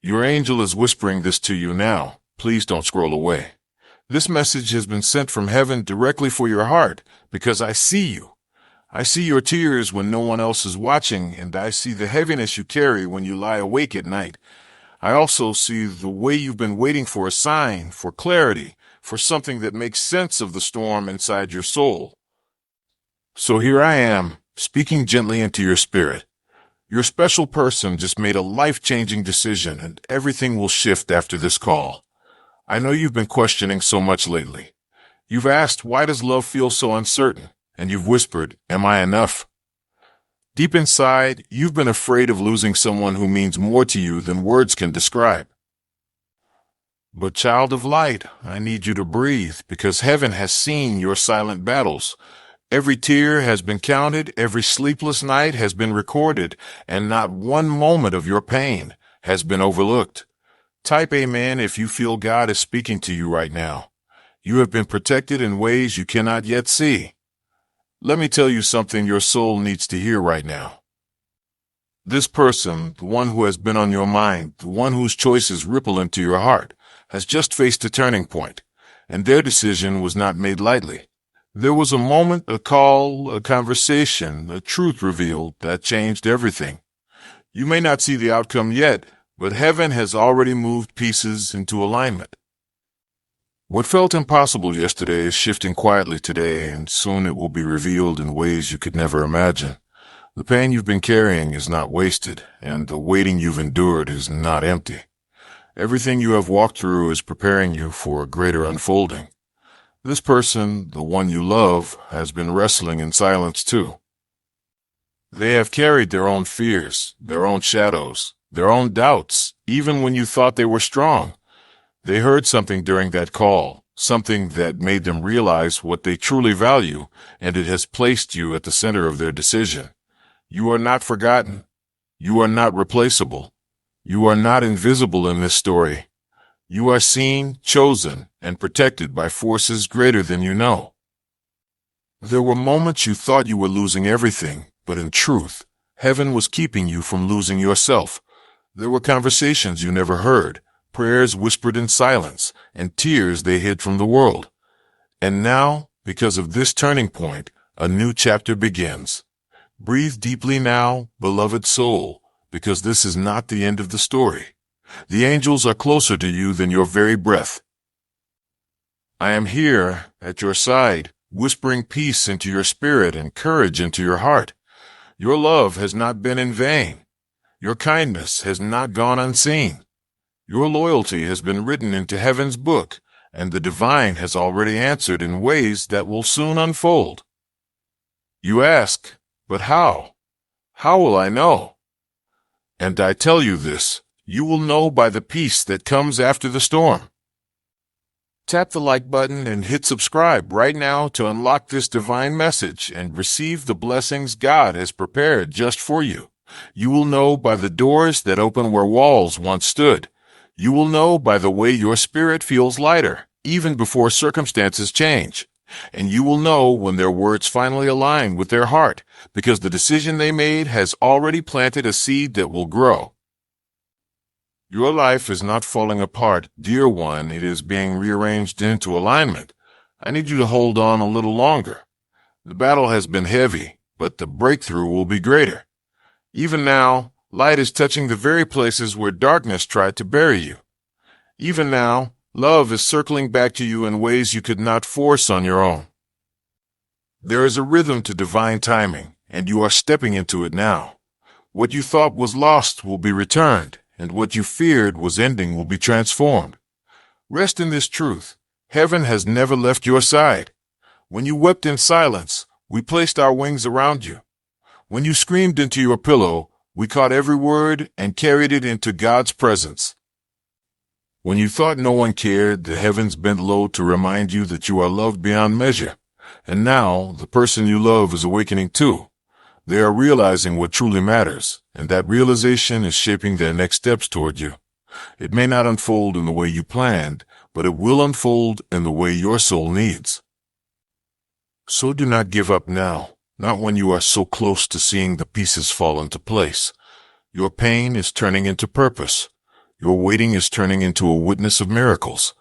Your angel is whispering this to you now. Please don't scroll away. This message has been sent from heaven directly for your heart because I see you. I see your tears when no one else is watching, and I see the heaviness you carry when you lie awake at night. I also see the way you've been waiting for a sign, for clarity, for something that makes sense of the storm inside your soul. So here I am, speaking gently into your spirit. Your special person just made a life-changing decision, and everything will shift after this call. I know you've been questioning so much lately. You've asked, why does love feel so uncertain? And you've whispered, am I enough? Deep inside, you've been afraid of losing someone who means more to you than words can describe. But child of light, I need you to breathe, because heaven has seen your silent battles. Every tear has been counted, every sleepless night has been recorded, and not one moment of your pain has been overlooked. Type amen if you feel God is speaking to you right now. You have been protected in ways you cannot yet see. Let me tell you something your soul needs to hear right now. This person, the one who has been on your mind, the one whose choices ripple into your heart, has just faced a turning point, and their decision was not made lightly. There was a moment, a call, a conversation, a truth revealed that changed everything. You may not see the outcome yet, but heaven has already moved pieces into alignment. What felt impossible yesterday is shifting quietly today, and soon it will be revealed in ways you could never imagine. The pain you've been carrying is not wasted, and the waiting you've endured is not empty. Everything you have walked through is preparing you for a greater unfolding. This person, the one you love, has been wrestling in silence too. They have carried their own fears, their own shadows, their own doubts, even when you thought they were strong. They heard something during that call, something that made them realize what they truly value, and it has placed you at the center of their decision. You are not forgotten. You are not replaceable. You are not invisible in this story. You are seen, chosen, and protected by forces greater than you know. There were moments you thought you were losing everything, but in truth, heaven was keeping you from losing yourself. There were conversations you never heard, prayers whispered in silence, and tears they hid from the world. And now, because of this turning point, a new chapter begins. Breathe deeply now, beloved soul, because this is not the end of the story. The angels are closer to you than your very breath. I am here, at your side, whispering peace into your spirit and courage into your heart. Your love has not been in vain. Your kindness has not gone unseen. Your loyalty has been written into heaven's book, and the divine has already answered in ways that will soon unfold. You ask, but how? How will I know? And I tell you this, you will know by the peace that comes after the storm. Tap the like button and hit subscribe right now to unlock this divine message and receive the blessings God has prepared just for you. You will know by the doors that open where walls once stood. You will know by the way your spirit feels lighter, even before circumstances change. And you will know when their words finally align with their heart, because the decision they made has already planted a seed that will grow. Your life is not falling apart, dear one. It is being rearranged into alignment. I need you to hold on a little longer. The battle has been heavy, but the breakthrough will be greater. Even now, light is touching the very places where darkness tried to bury you. Even now, love is circling back to you in ways you could not force on your own. There is a rhythm to divine timing, and you are stepping into it now. What you thought was lost will be returned, and what you feared was ending will be transformed. Rest in this truth. Heaven has never left your side. When you wept in silence, we placed our wings around you. When you screamed into your pillow, we caught every word and carried it into God's presence. When you thought no one cared, the heavens bent low to remind you that you are loved beyond measure. And now, the person you love is awakening too. They are realizing what truly matters, and that realization is shaping their next steps toward you. It may not unfold in the way you planned, but it will unfold in the way your soul needs. So do not give up now, not when you are so close to seeing the pieces fall into place. Your pain is turning into purpose. Your waiting is turning into a witness of miracles,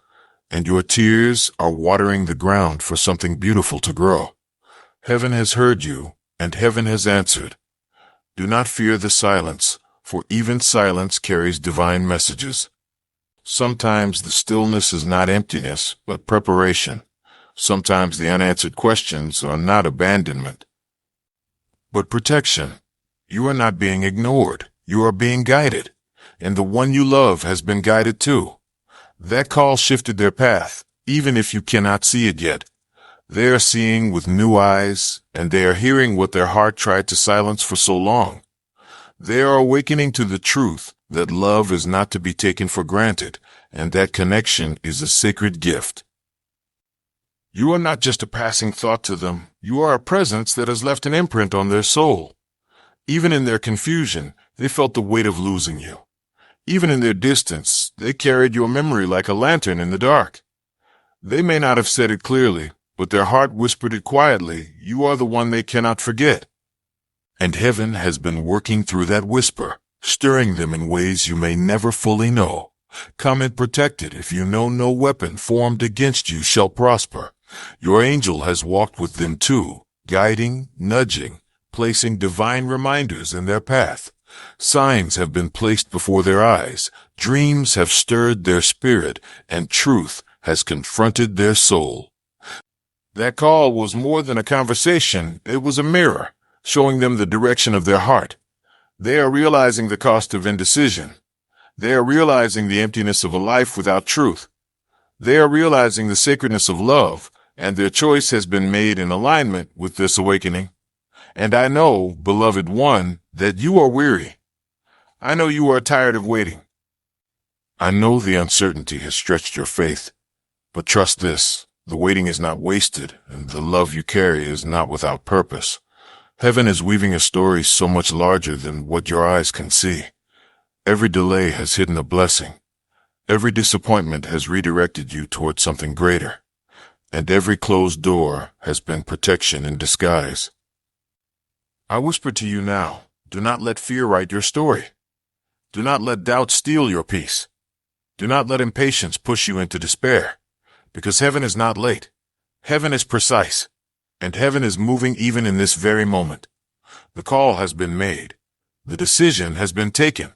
and your tears are watering the ground for something beautiful to grow. Heaven has heard you, and heaven has answered. Do not fear the silence, for even silence carries divine messages. Sometimes the stillness is not emptiness, but preparation. Sometimes the unanswered questions are not abandonment, but protection. You are not being ignored. You are being guided. And the one you love has been guided too. That call shifted their path, even if you cannot see it yet. They are seeing with new eyes, and they are hearing what their heart tried to silence for so long. They are awakening to the truth that love is not to be taken for granted, and that connection is a sacred gift. You are not just a passing thought to them. You are a presence that has left an imprint on their soul. Even in their confusion, they felt the weight of losing you. Even in their distance, they carried your memory like a lantern in the dark. They may not have said it clearly, but their heart whispered it quietly. You are the one they cannot forget. And heaven has been working through that whisper, stirring them in ways you may never fully know. Come and protected if you know no weapon formed against you shall prosper. Your angel has walked with them too, guiding, nudging, placing divine reminders in their path. Signs have been placed before their eyes, dreams have stirred their spirit, and truth has confronted their soul. That call was more than a conversation, it was a mirror, showing them the direction of their heart. They are realizing the cost of indecision. They are realizing the emptiness of a life without truth. They are realizing the sacredness of love, and their choice has been made in alignment with this awakening. And I know, beloved one, that you are weary. I know you are tired of waiting. I know the uncertainty has stretched your faith, but trust this, the waiting is not wasted, and the love you carry is not without purpose. Heaven is weaving a story so much larger than what your eyes can see. Every delay has hidden a blessing. Every disappointment has redirected you toward something greater. And every closed door has been protection in disguise. I whisper to you now, do not let fear write your story. Do not let doubt steal your peace. Do not let impatience push you into despair, because heaven is not late. Heaven is precise, and heaven is moving even in this very moment. The call has been made. The decision has been taken.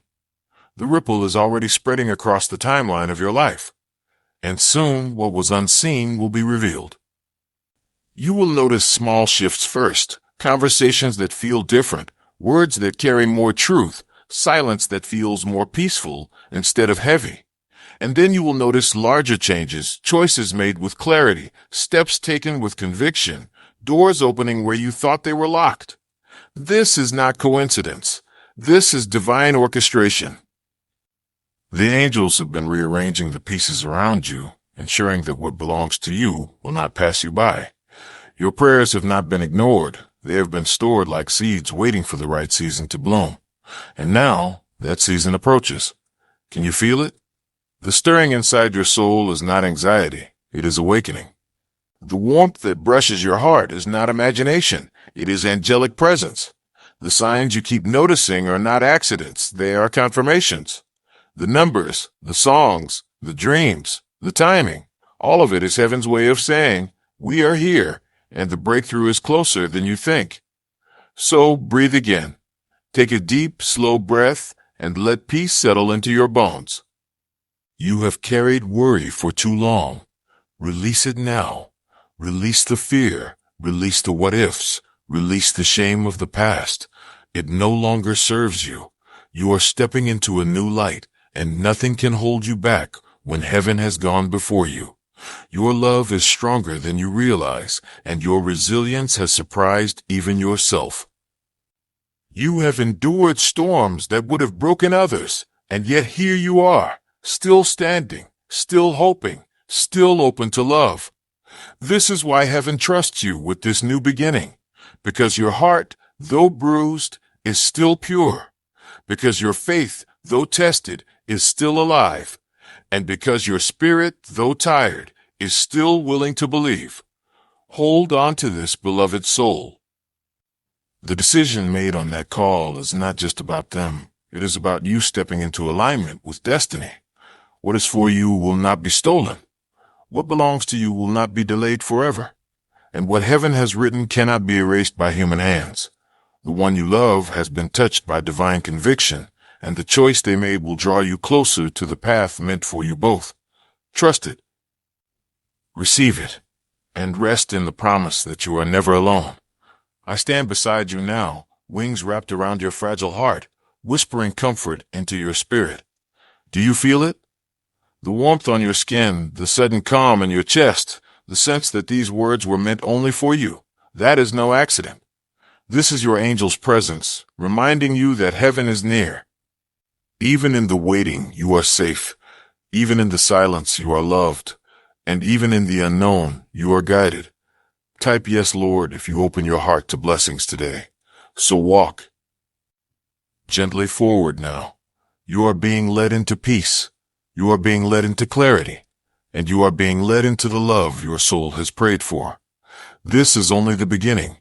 The ripple is already spreading across the timeline of your life, and soon what was unseen will be revealed. You will notice small shifts first. Conversations that feel different, words that carry more truth, silence that feels more peaceful instead of heavy. And then you will notice larger changes, choices made with clarity, steps taken with conviction, doors opening where you thought they were locked. This is not coincidence. This is divine orchestration. The angels have been rearranging the pieces around you, ensuring that what belongs to you will not pass you by. Your prayers have not been ignored. They have been stored like seeds waiting for the right season to bloom. And now, that season approaches. Can you feel it? The stirring inside your soul is not anxiety, it is awakening. The warmth that brushes your heart is not imagination, it is angelic presence. The signs you keep noticing are not accidents, they are confirmations. The numbers, the songs, the dreams, the timing, all of it is heaven's way of saying, we are here. And the breakthrough is closer than you think. So breathe again. Take a deep, slow breath and let peace settle into your bones. You have carried worry for too long. Release it now. Release the fear. Release the what-ifs. Release the shame of the past. It no longer serves you. You are stepping into a new light, and nothing can hold you back when heaven has gone before you. Your love is stronger than you realize, and your resilience has surprised even yourself. You have endured storms that would have broken others, and yet here you are, still standing, still hoping, still open to love. This is why heaven trusts you with this new beginning, because your heart, though bruised, is still pure, because your faith, though tested, is still alive, and because your spirit, though tired, is still willing to believe. Hold on to this, beloved soul. The decision made on that call is not just about them. It is about you stepping into alignment with destiny. What is for you will not be stolen. What belongs to you will not be delayed forever. And what heaven has written cannot be erased by human hands. The one you love has been touched by divine conviction, and the choice they made will draw you closer to the path meant for you both. Trust it. Receive it, and rest in the promise that you are never alone. I stand beside you now, wings wrapped around your fragile heart, whispering comfort into your spirit. Do you feel it? The warmth on your skin, the sudden calm in your chest, the sense that these words were meant only for you. That is no accident. This is your angel's presence, reminding you that heaven is near. Even in the waiting, you are safe. Even in the silence, you are loved. And even in the unknown, you are guided. Type yes, Lord, if you open your heart to blessings today. So walk gently forward now. You are being led into peace. You are being led into clarity. And you are being led into the love your soul has prayed for. This is only the beginning.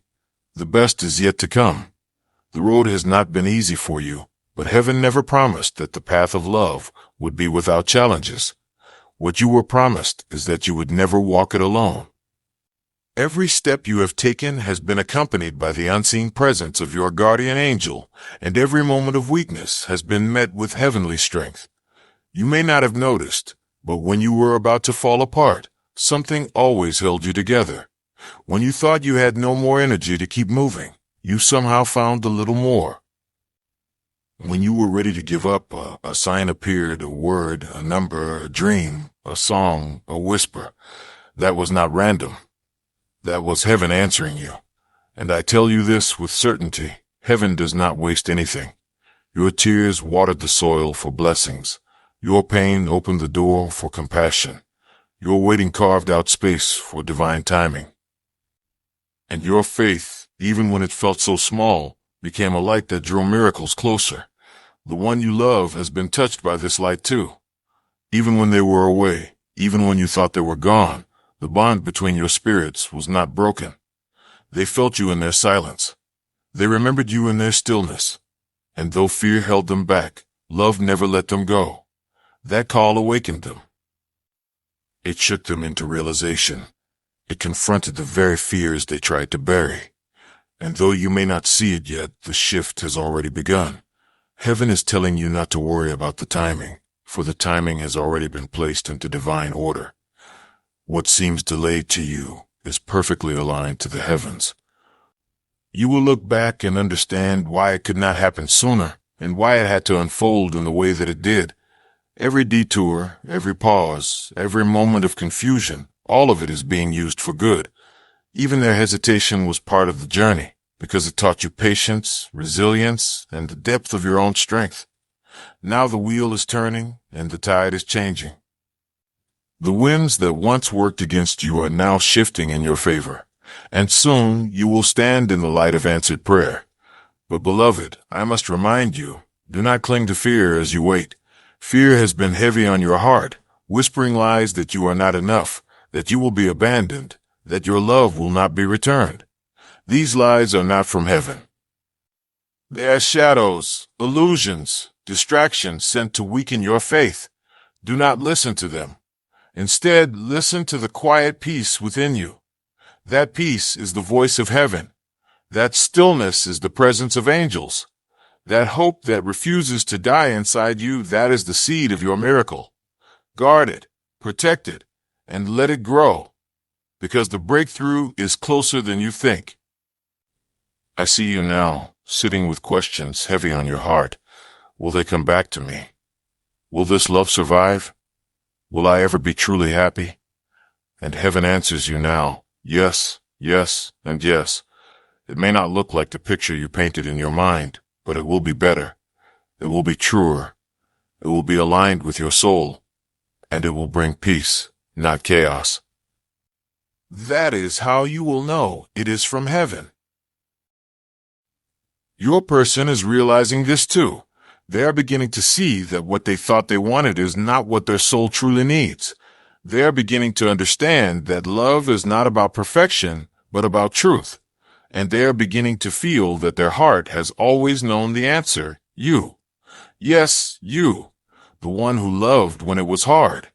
The best is yet to come. The road has not been easy for you, but heaven never promised that the path of love would be without challenges. What you were promised is that you would never walk it alone. Every step you have taken has been accompanied by the unseen presence of your guardian angel, and every moment of weakness has been met with heavenly strength. You may not have noticed, but when you were about to fall apart, something always held you together. When you thought you had no more energy to keep moving, you somehow found a little more. When you were ready to give up, a sign appeared, a word, a number, a dream, a song, a whisper. That was not random. That was heaven answering you. And I tell you this with certainty, heaven does not waste anything. Your tears watered the soil for blessings. Your pain opened the door for compassion. Your waiting carved out space for divine timing. And your faith, even when it felt so small, became a light that drew miracles closer. The one you love has been touched by this light too. Even when they were away, even when you thought they were gone, the bond between your spirits was not broken. They felt you in their silence. They remembered you in their stillness. And though fear held them back, love never let them go. That call awakened them. It shook them into realization. It confronted the very fears they tried to bury. And though you may not see it yet, the shift has already begun. Heaven is telling you not to worry about the timing, for the timing has already been placed into divine order. What seems delayed to you is perfectly aligned to the heavens. You will look back and understand why it could not happen sooner, and why it had to unfold in the way that it did. Every detour, every pause, every moment of confusion, all of it is being used for good. Even their hesitation was part of the journey, because it taught you patience, resilience, and the depth of your own strength. Now the wheel is turning, and the tide is changing. The winds that once worked against you are now shifting in your favor, and soon you will stand in the light of answered prayer. But beloved, I must remind you, do not cling to fear as you wait. Fear has been heavy on your heart, whispering lies that you are not enough, that you will be abandoned, that your love will not be returned. These lies are not from heaven. They are shadows, illusions, distractions sent to weaken your faith. Do not listen to them. Instead, listen to the quiet peace within you. That peace is the voice of heaven. That stillness is the presence of angels. That hope that refuses to die inside you, that is the seed of your miracle. Guard it, protect it, and let it grow, because the breakthrough is closer than you think. I see you now, sitting with questions heavy on your heart. Will they come back to me? Will this love survive? Will I ever be truly happy? And heaven answers you now, yes, yes, and yes. It may not look like the picture you painted in your mind, but it will be better. It will be truer. It will be aligned with your soul. And it will bring peace, not chaos. That is how you will know it is from heaven. Your person is realizing this too. They are beginning to see that what they thought they wanted is not what their soul truly needs. They are beginning to understand that love is not about perfection, but about truth. And they are beginning to feel that their heart has always known the answer, you. Yes, you. The one who loved when it was hard.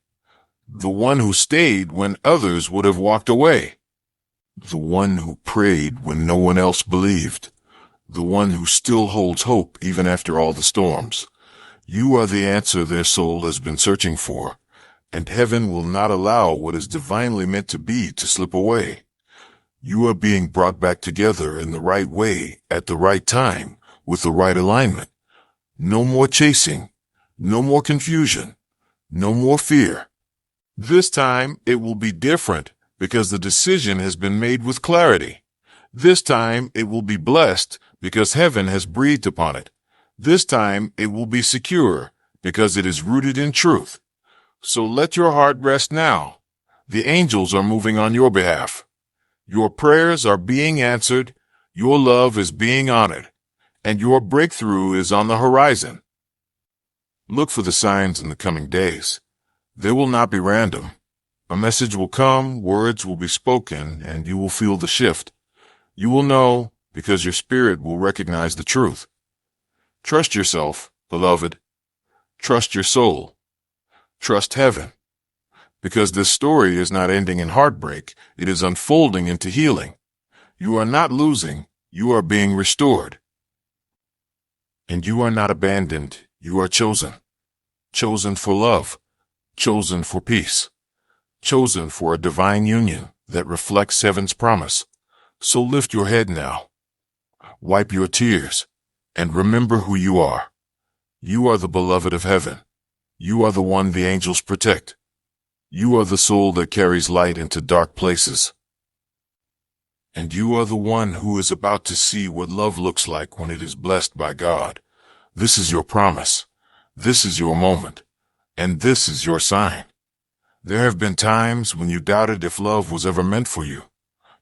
The one who stayed when others would have walked away. The one who prayed when no one else believed. The one who still holds hope even after all the storms. You are the answer their soul has been searching for, and heaven will not allow what is divinely meant to be to slip away. You are being brought back together in the right way at the right time with the right alignment. No more chasing, no more confusion, no more fear. This time it will be different because the decision has been made with clarity. This time it will be blessed because heaven has breathed upon it. This time it will be secure because it is rooted in truth. So let your heart rest now. The angels are moving on your behalf. Your prayers are being answered, your love is being honored, and your breakthrough is on the horizon. Look for the signs in the coming days. They will not be random. A message will come, words will be spoken, and you will feel the shift. You will know because your spirit will recognize the truth. Trust yourself, beloved. Trust your soul. Trust heaven. Because this story is not ending in heartbreak, it is unfolding into healing. You are not losing, you are being restored. And you are not abandoned, you are chosen. Chosen for love, chosen for peace, chosen for a divine union that reflects heaven's promise. So lift your head now. Wipe your tears, and remember who you are. You are the beloved of heaven. You are the one the angels protect. You are the soul that carries light into dark places. And you are the one who is about to see what love looks like when it is blessed by God. This is your promise. This is your moment. And this is your sign. There have been times when you doubted if love was ever meant for you.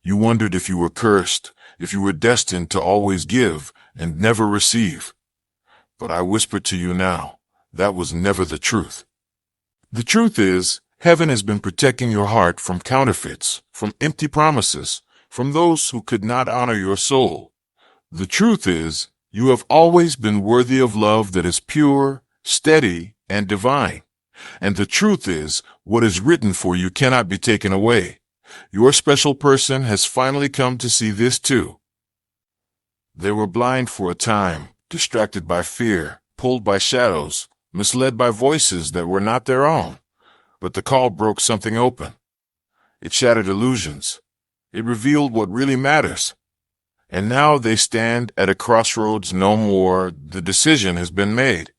You wondered if you were cursed, if you were destined to always give and never receive. But I whisper to you now, that was never the truth. The truth is, heaven has been protecting your heart from counterfeits, from empty promises, from those who could not honor your soul. The truth is, you have always been worthy of love that is pure, steady, and divine. And the truth is, what is written for you cannot be taken away. Your special person has finally come to see this too. They were blind for a time, distracted by fear, pulled by shadows, misled by voices that were not their own. But the call broke something open. It shattered illusions. It revealed what really matters. And now they stand at a crossroads no more. The decision has been made.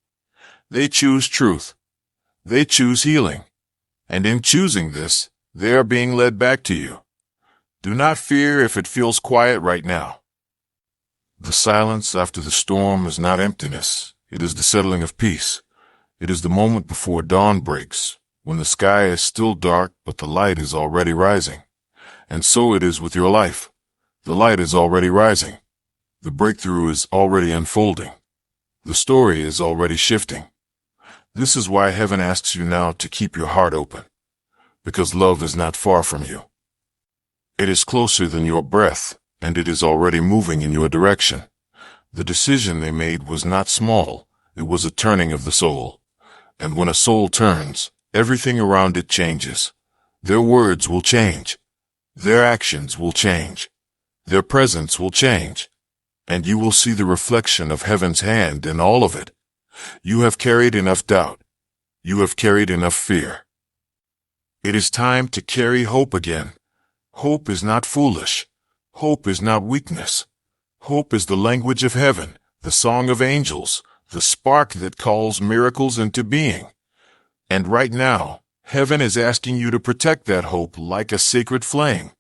They choose truth. They choose healing. And in choosing this, they are being led back to you. Do not fear if it feels quiet right now. The silence after the storm is not emptiness. It is the settling of peace. It is the moment before dawn breaks, when the sky is still dark but the light is already rising. And so it is with your life. The light is already rising. The breakthrough is already unfolding. The story is already shifting. This is why heaven asks you now to keep your heart open, because love is not far from you. It is closer than your breath, and it is already moving in your direction. The decision they made was not small. It was a turning of the soul. And when a soul turns, everything around it changes. Their words will change. Their actions will change. Their presence will change. And you will see the reflection of heaven's hand in all of it. You have carried enough doubt. You have carried enough fear. It is time to carry hope again. Hope is not foolish. Hope is not weakness. Hope is the language of heaven, the song of angels, the spark that calls miracles into being. And right now, heaven is asking you to protect that hope like a sacred flame.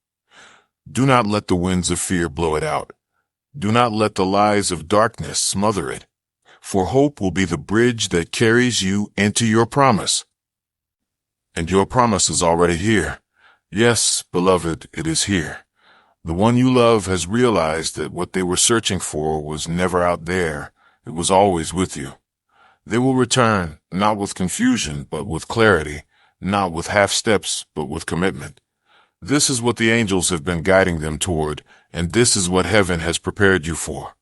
Do not let the winds of fear blow it out. Do not let the lies of darkness smother it. For hope will be the bridge that carries you into your promise. And your promise is already here. Yes, beloved, it is here. The one you love has realized that what they were searching for was never out there. It was always with you. They will return, not with confusion, but with clarity, not with half steps, but with commitment. This is what the angels have been guiding them toward, and this is what heaven has prepared you for.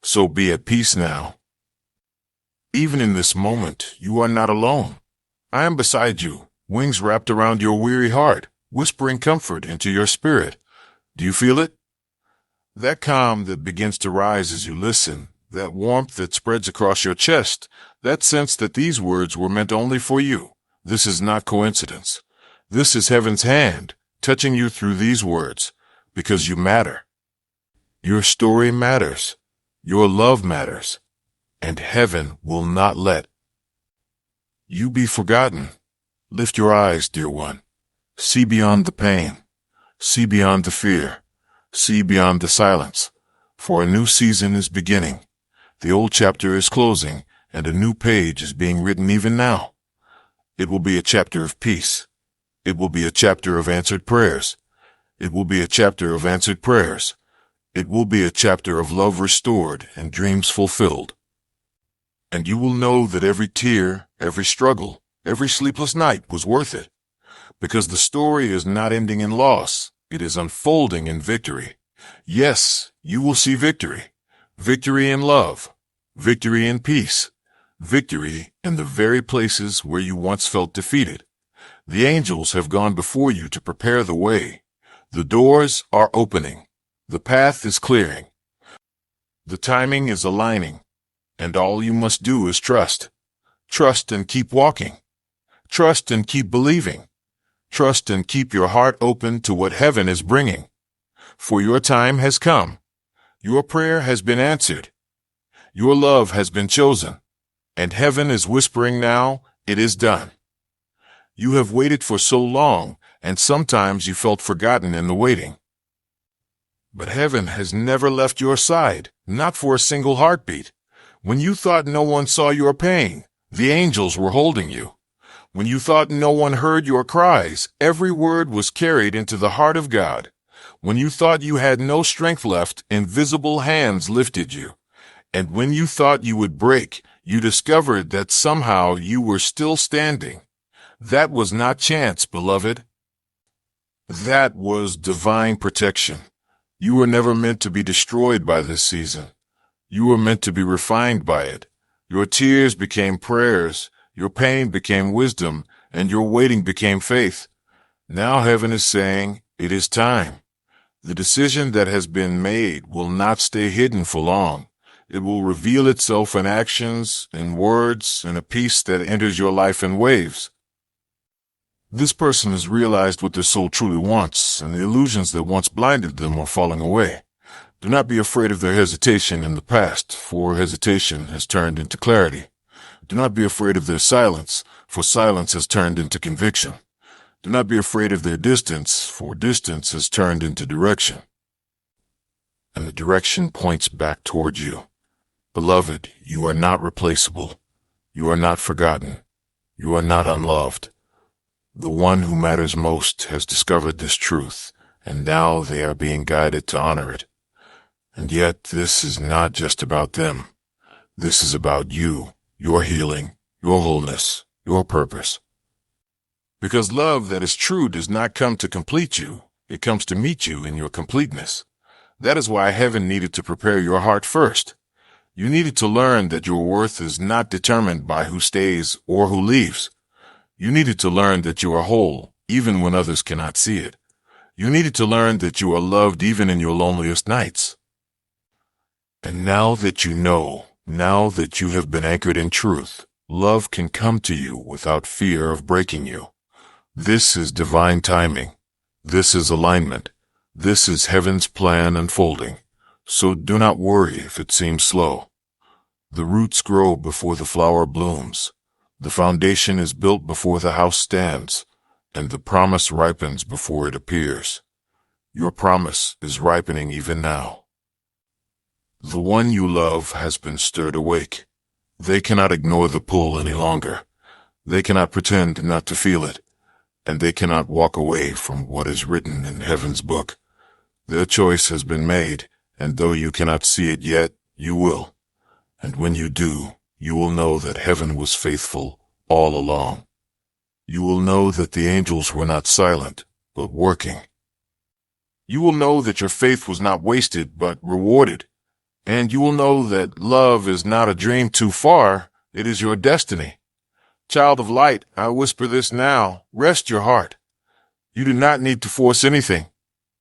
So be at peace now. Even in this moment, you are not alone. I am beside you, wings wrapped around your weary heart, whispering comfort into your spirit. Do you feel it? That calm that begins to rise as you listen, that warmth that spreads across your chest, that sense that these words were meant only for you. This is not coincidence. This is heaven's hand, touching you through these words, because you matter. Your story matters. Your love matters. And heaven will not let you be forgotten. Lift your eyes, dear one. See beyond the pain. See beyond the fear. See beyond the silence. For a new season is beginning. The old chapter is closing, and a new page is being written even now. It will be a chapter of peace. It will be a chapter of answered prayers. It will be a chapter of answered prayers. It will be a chapter of love restored and dreams fulfilled. And you will know that every tear, every struggle, every sleepless night was worth it. Because the story is not ending in loss, it is unfolding in victory. Yes, you will see victory. Victory in love. Victory in peace. Victory in the very places where you once felt defeated. The angels have gone before you to prepare the way. The doors are opening. The path is clearing. The timing is aligning. And all you must do is trust. Trust and keep walking. Trust and keep believing. Trust and keep your heart open to what heaven is bringing. For your time has come. Your prayer has been answered. Your love has been chosen. And heaven is whispering now, it is done. You have waited for so long, and sometimes you felt forgotten in the waiting. But heaven has never left your side, not for a single heartbeat. When you thought no one saw your pain, the angels were holding you. When you thought no one heard your cries, every word was carried into the heart of God. When you thought you had no strength left, invisible hands lifted you. And when you thought you would break, you discovered that somehow you were still standing. That was not chance, beloved. That was divine protection. You were never meant to be destroyed by this season. You were meant to be refined by it. Your tears became prayers, your pain became wisdom, and your waiting became faith. Now heaven is saying, it is time. The decision that has been made will not stay hidden for long. It will reveal itself in actions, in words, in a peace that enters your life in waves. This person has realized what their soul truly wants, and the illusions that once blinded them are falling away. Do not be afraid of their hesitation in the past, for hesitation has turned into clarity. Do not be afraid of their silence, for silence has turned into conviction. Do not be afraid of their distance, for distance has turned into direction. And the direction points back toward you. Beloved, you are not replaceable. You are not forgotten. You are not unloved. The one who matters most has discovered this truth, and now they are being guided to honor it. And yet, this is not just about them. This is about you, your healing, your wholeness, your purpose. Because love that is true does not come to complete you. It comes to meet you in your completeness. That is why heaven needed to prepare your heart first. You needed to learn that your worth is not determined by who stays or who leaves. You needed to learn that you are whole, even when others cannot see it. You needed to learn that you are loved even in your loneliest nights. And now that you know, now that you have been anchored in truth, love can come to you without fear of breaking you. This is divine timing. This is alignment. This is heaven's plan unfolding. So do not worry if it seems slow. The roots grow before the flower blooms. The foundation is built before the house stands, and the promise ripens before it appears. Your promise is ripening even now. The one you love has been stirred awake. They cannot ignore the pull any longer. They cannot pretend not to feel it, and they cannot walk away from what is written in heaven's book. Their choice has been made, and though you cannot see it yet, you will. And when you do, you will know that heaven was faithful all along. You will know that the angels were not silent, but working. You will know that your faith was not wasted, but rewarded. And you will know that love is not a dream too far, It is your destiny. Child of light, I whisper this now. Rest your heart. You do not need to force anything.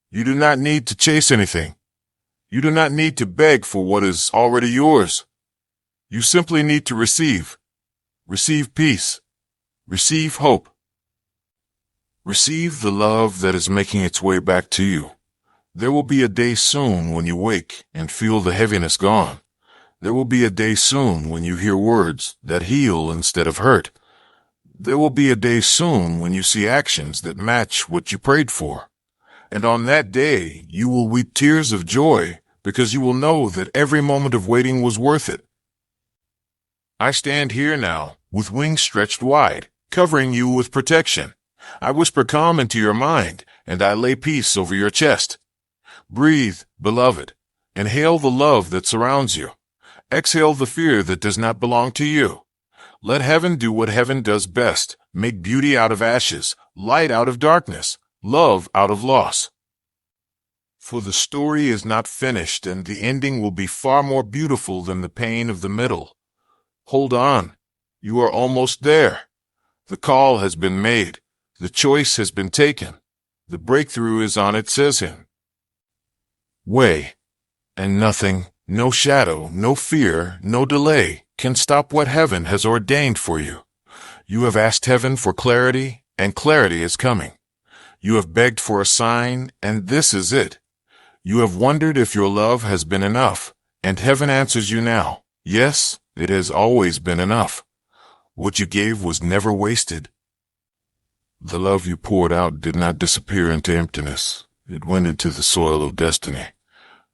You do not need to chase anything. You do not need to beg for what is already yours. You simply need to receive. Receive peace. Receive hope. Receive the love that is making its way back to you. There will be a day soon when you wake and feel the heaviness gone. There will be a day soon when you hear words that heal instead of hurt. There will be a day soon when you see actions that match what you prayed for. And on that day, you will weep tears of joy because you will know that every moment of waiting was worth it. I stand here now, with wings stretched wide, covering you with protection. I whisper calm into your mind, and I lay peace over your chest. Breathe, beloved. Inhale the love that surrounds you. Exhale the fear that does not belong to you. Let heaven do what heaven does best, make beauty out of ashes, light out of darkness, love out of loss. For the story is not finished, and the ending will be far more beautiful than the pain of the middle. Hold on. You are almost there. The call has been made. The choice has been taken. The breakthrough is on its way. And nothing, no shadow, no fear, no delay can stop what heaven has ordained for you. You have asked heaven for clarity, and clarity is coming. You have begged for a sign, and this is it. You have wondered if your love has been enough, and heaven answers you now. Yes, it has always been enough. What you gave was never wasted. The love you poured out did not disappear into emptiness. It went into the soil of destiny.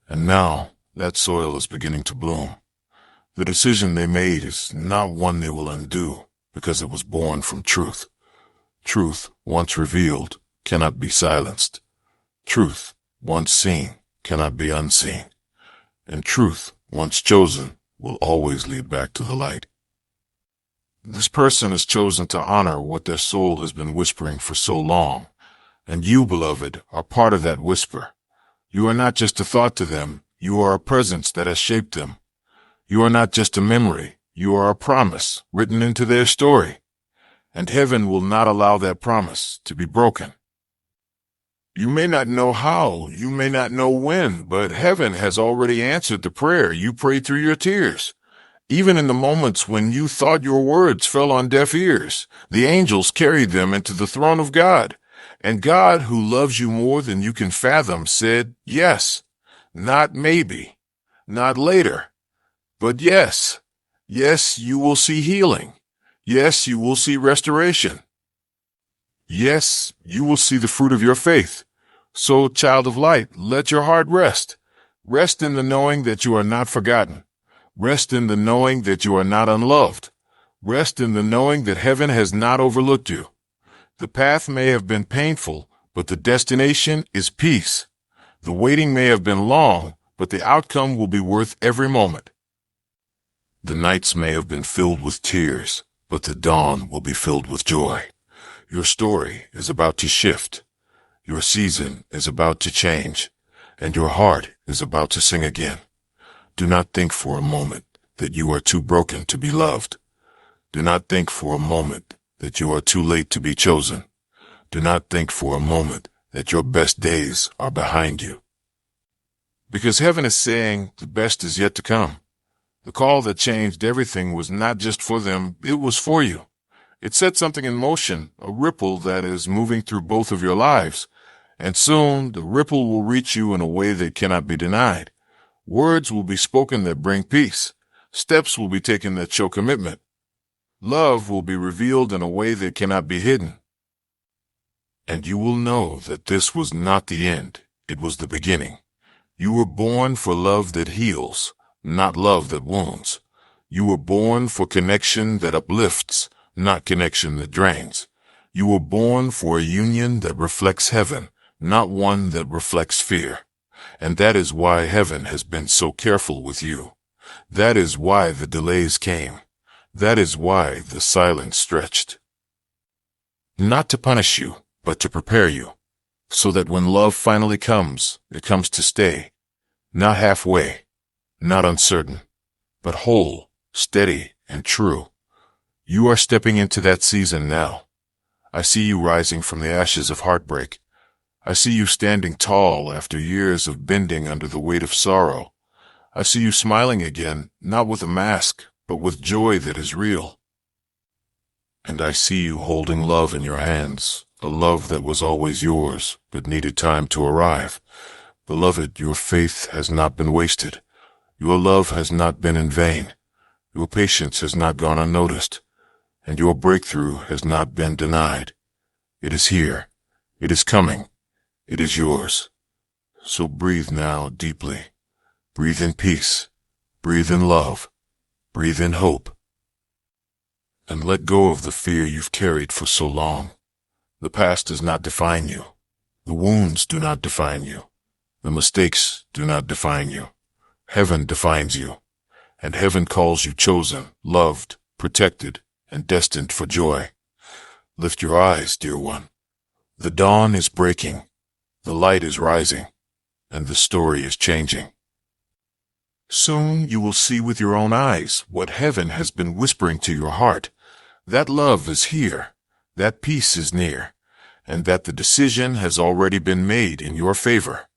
And now, that soil is beginning to bloom. The decision they made is not one they will undo, because it was born from truth. Truth, once revealed, cannot be silenced. Truth, once seen, cannot be unseen. And truth, once chosen, will always lead back to the light. This person has chosen to honor what their soul has been whispering for so long, and you, beloved, are part of that whisper. You are not just a thought to them, you are a presence that has shaped them. You are not just a memory, you are a promise written into their story, and heaven will not allow that promise to be broken. You may not know how, you may not know when, but heaven has already answered the prayer you prayed through your tears. Even in the moments when you thought your words fell on deaf ears, the angels carried them into the throne of God. And God, who loves you more than you can fathom, said, yes, not maybe, not later, but yes. Yes, you will see healing. Yes, you will see restoration. Yes, you will see the fruit of your faith. So, child of light, let your heart rest. Rest in the knowing that you are not forgotten. Rest in the knowing that you are not unloved. Rest in the knowing that heaven has not overlooked you. The path may have been painful, but the destination is peace. The waiting may have been long, but the outcome will be worth every moment. The nights may have been filled with tears, but the dawn will be filled with joy. Your story is about to shift. Your season is about to change, and your heart is about to sing again. Do not think for a moment that you are too broken to be loved. Do not think for a moment that you are too late to be chosen. Do not think for a moment that your best days are behind you. Because heaven is saying the best is yet to come. The call that changed everything was not just for them, it was for you. It set something in motion, a ripple that is moving through both of your lives. And soon the ripple will reach you in a way that cannot be denied. Words will be spoken that bring peace. Steps will be taken that show commitment. Love will be revealed in a way that cannot be hidden. And you will know that this was not the end. It was the beginning. You were born for love that heals, not love that wounds. You were born for connection that uplifts, not connection that drains. You were born for a union that reflects heaven, not one that reflects fear. And that is why heaven has been so careful with you. That is why the delays came. That is why the silence stretched. Not to punish you, but to prepare you, so that when love finally comes, it comes to stay. Not halfway, not uncertain, but whole, steady, and true. You are stepping into that season now. I see you rising from the ashes of heartbreak. I see you standing tall after years of bending under the weight of sorrow. I see you smiling again, not with a mask, but with joy that is real. And I see you holding love in your hands, a love that was always yours, but needed time to arrive. Beloved, your faith has not been wasted. Your love has not been in vain. Your patience has not gone unnoticed, and your breakthrough has not been denied. It is here. It is coming. It is yours. So breathe now deeply. Breathe in peace. Breathe in love. Breathe in hope. And let go of the fear you've carried for so long. The past does not define you. The wounds do not define you. The mistakes do not define you. Heaven defines you, and heaven calls you chosen, loved, protected, and destined for joy. Lift your eyes, dear one. The dawn is breaking, the light is rising, and the story is changing. Soon you will see with your own eyes what heaven has been whispering to your heart. That love is here, that peace is near, and that the decision has already been made in your favor.